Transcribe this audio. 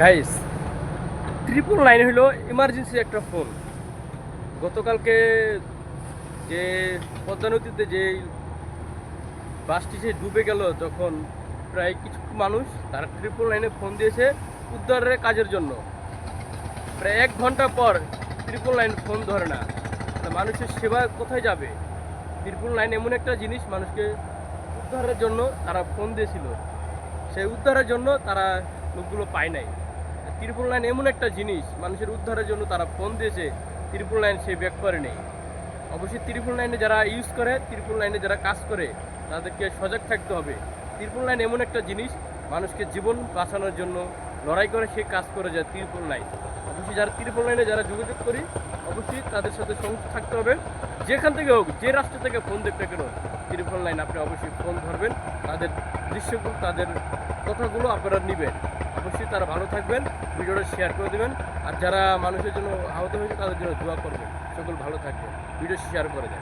Guys, 999 হলো emergency একটা phone. গতকালকে যে পদ্মা নদীতে যে বাসটি সে ডুবে গেল, যখন প্রায় কিছু মানুষ তারা 999 ফোন দিয়েছে উদ্ধারের কাজের জন্য। প্রায় 1 ঘন্টা পর 999 ফোন ধরে না। তা মানুষের সেবা কোথায় যাবে? 999 এমন একটা জিনিস, মানুষকে উদ্ধারের জন্য তারা ফোন দিয়েছিল, সেই উদ্ধারের জন্য তারা লোকগুলো পায় নাই। 999 এমন একটা জিনিস, মানুষের উদ্ধারের জন্য তারা ফোন দিয়েছে, 999 সে ব্যাক করে নেই। অবশ্যই 999 যারা ইউজ করে, 999 যারা কাজ করে, তাদেরকে সজাগ থাকতে হবে। 999 এমন একটা জিনিস, মানুষকে জীবন বাঁচানোর জন্য লড়াই করে সে কাজ করে যায় 999। অবশ্যই যারা 999 যারা যোগাযোগ করি, অবশ্যই তাদের সাথে সংযোগ থাকতে হবে। যেখান থেকে হোক, যে রাষ্ট্র থেকে ফোন দেখতে কেন, 999 আপনি অবশ্যই ফোন ধরবেন, তাদের দৃশ্যগুলো, তাদের কথাগুলো আপনারা নেবেন। অবশ্যই তারা ভালো থাকবেন, ভিডিওটা শেয়ার করে দেবেন। আর যারা মানুষের জন্য আহত হয়েছে তাদের জন্য দোয়া করবেন। সকল ভালো থাকবেন, ভিডিও শেয়ার করে দেন।